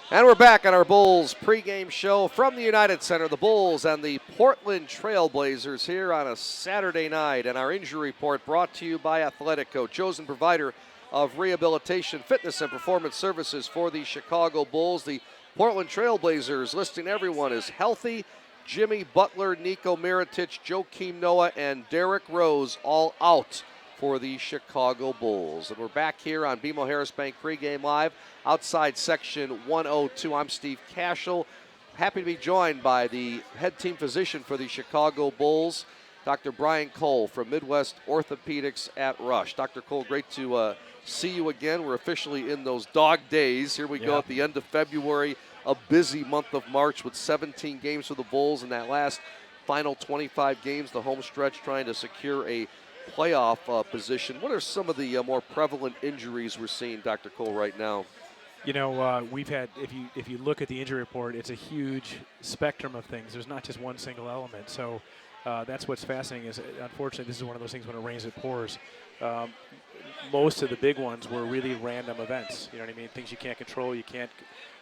And we're back on our Bulls pregame show from the United Center. The Bulls and the Portland Trail Blazers here on a Saturday night. And our injury report brought to you by Athletico, chosen provider of rehabilitation, fitness, and performance services for the Chicago Bulls. The Portland Trail Blazers listing everyone as healthy. Jimmy Butler, Nico Mirotic, Joakim Noah, and Derrick Rose all out for the Chicago Bulls. And we're back here on BMO Harris Bank pregame live outside section 102. I'm Steve Kashul. Happy to be joined by the head team physician for the Chicago Bulls, Dr. Brian Cole from Midwest Orthopedics at Rush. Dr. Cole, great to see you again. We're officially in those dog days. Here we go at the end of February, a busy month of March with 17 games for the Bulls in that last final 25 games, the home stretch, trying to secure a playoff position. What are some of the more prevalent injuries we're seeing, Dr. Cole, right now? You know, we've had, if you look at the injury report, it's a huge spectrum of things. There's not just one single element. So that's what's fascinating is, unfortunately, this is one of those things when it rains, it pours. Most of the big ones were really random events. You know what I mean? Things you can't control. You can't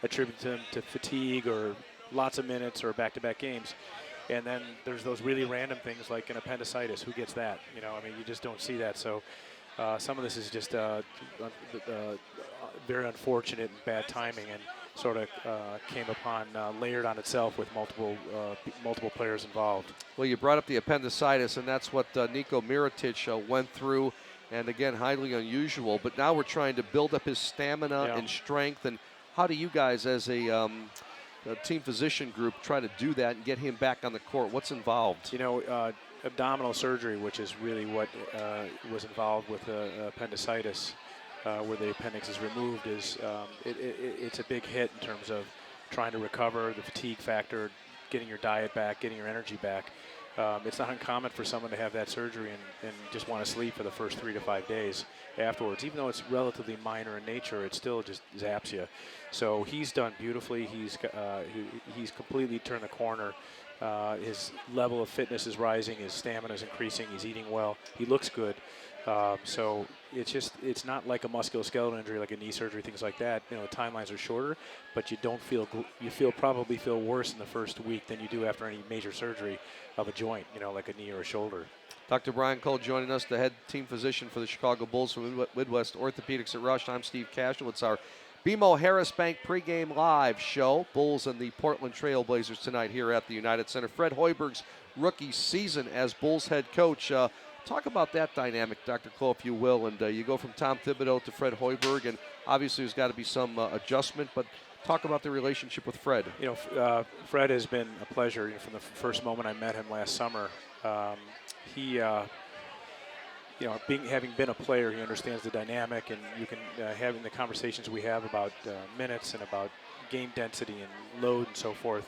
attribute them to fatigue or lots of minutes or back-to-back games. And then there's those really random things like an appendicitis. Who gets that? You know, I mean, you just don't see that. So some of this is just very unfortunate and bad timing, and sort of came upon, layered on itself with multiple players involved. Well, you brought up the appendicitis, and that's what Nico Mirotic went through, and again, highly unusual. But now we're trying to build up his stamina and strength. And how do you guys, as a team physician group, try to do that and get him back on the court? What's involved? You know, abdominal surgery, which is really what was involved with appendicitis, where the appendix is removed, is it's a big hit in terms of trying to recover, the fatigue factor, getting your diet back, getting your energy back. It's not uncommon for someone to have that surgery and just want to sleep for the first 3 to 5 days afterwards. Even though it's relatively minor in nature, it still just zaps you. So he's done beautifully. He's completely turned the corner. His level of fitness is rising. His stamina is increasing. He's eating well. He looks good. So it's not like a musculoskeletal injury, like a knee surgery, things like that. You know, the timelines are shorter, but you don't feel probably feel worse in the first week than you do after any major surgery of a joint, you know, like a knee or a shoulder. Dr. Brian Cole joining us, the head team physician for the Chicago Bulls from Midwest Orthopedics at Rush. I'm Steve Kashul. It's our BMO Harris Bank pregame live show. Bulls and the Portland Trail Blazers tonight here at the United Center. Fred Hoiberg's rookie season as Bulls head coach. Talk about that dynamic, Dr. Cole, if you will. And you go from Tom Thibodeau to Fred Hoiberg, and obviously there's got to be some adjustment, but talk about the relationship with Fred. You know, Fred has been a pleasure from the first moment I met him last summer. He, you know, having been a player, he understands the dynamic, and you can, having the conversations we have about minutes and about game density and load and so forth,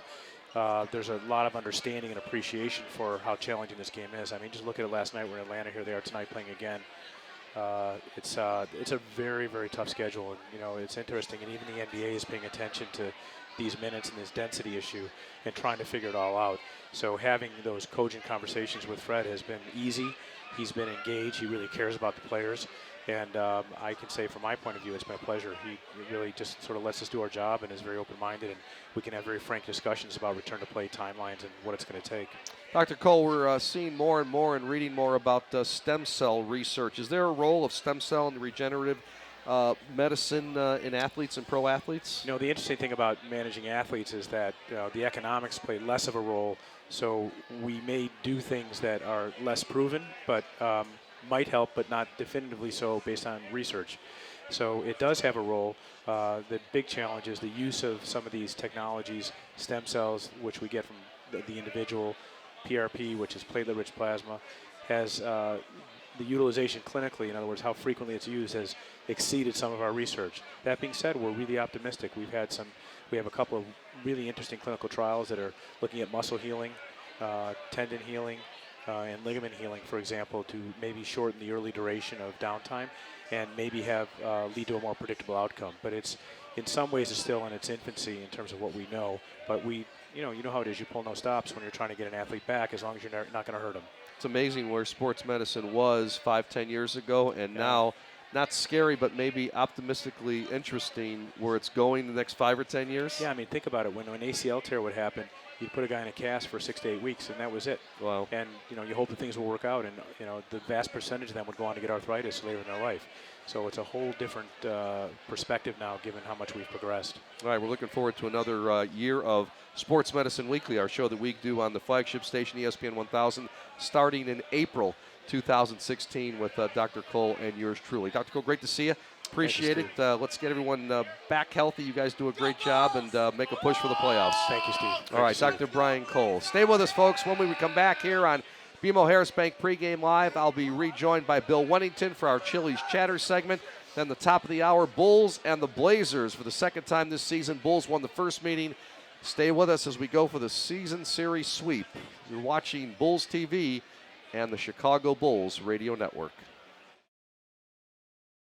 there's a lot of understanding and appreciation for how challenging this game is. I mean, just look at it last night. We're in Atlanta. Here they are tonight playing again. It's a very, very tough schedule, and you know, it's interesting. And even the NBA is paying attention to these minutes and this density issue and trying to figure it all out. So having those cogent conversations with Fred has been easy. He's been engaged. He really cares about the players. And I can say from my point of view, it's been a pleasure. He really just sort of lets us do our job and is very open-minded, and we can have very frank discussions about return to play timelines and what it's going to take. Dr. Cole, we're seeing more and more and reading more about stem cell research. Is there a role of stem cell and regenerative medicine in athletes and pro athletes? You know, the interesting thing about managing athletes is that the economics play less of a role. So we may do things that are less proven, but might help, but not definitively so based on research. So it does have a role. The big challenge is the use of some of these technologies, stem cells, which we get from the individual, PRP, which is platelet-rich plasma, has the utilization clinically, in other words, how frequently it's used, has exceeded some of our research. That being said, we're really optimistic. We have a couple of really interesting clinical trials that are looking at muscle healing, tendon healing, and ligament healing, for example, to maybe shorten the early duration of downtime and maybe have lead to a more predictable outcome. But it's, in some ways, it's still in its infancy in terms of what we know. But you know how it is. You pull no stops when you're trying to get an athlete back, as long as you're not going to hurt them. It's amazing where sports medicine was 5-10 years ago, and now not scary, but maybe optimistically interesting where it's going the next 5 or 10 years? Yeah, I mean, think about it. When an ACL tear would happen, you'd put a guy in a cast for 6 to 8 weeks, and that was it. Wow. And, you hope that things will work out, and, the vast percentage of them would go on to get arthritis later in their life. So it's a whole different perspective now, given how much we've progressed. All right, we're looking forward to another year of Sports Medicine Weekly, our show that we do on the flagship station, ESPN 1000, starting in April 2016 with Dr. Cole and yours truly. Dr. Cole, great to see you. Appreciate it. Let's get everyone back healthy. You guys do a great job, and make a push for the playoffs. Thank you, Steve. All right, Dr. Brian Cole. Stay with us, folks. When we come back here on BMO Harris Bank pregame live, I'll be rejoined by Bill Wennington for our Chili's Chatter segment. Then the top of the hour, Bulls and the Blazers for the second time this season. Bulls won the first meeting. Stay with us as we go for the season series sweep. You're watching Bulls TV and the Chicago Bulls Radio Network.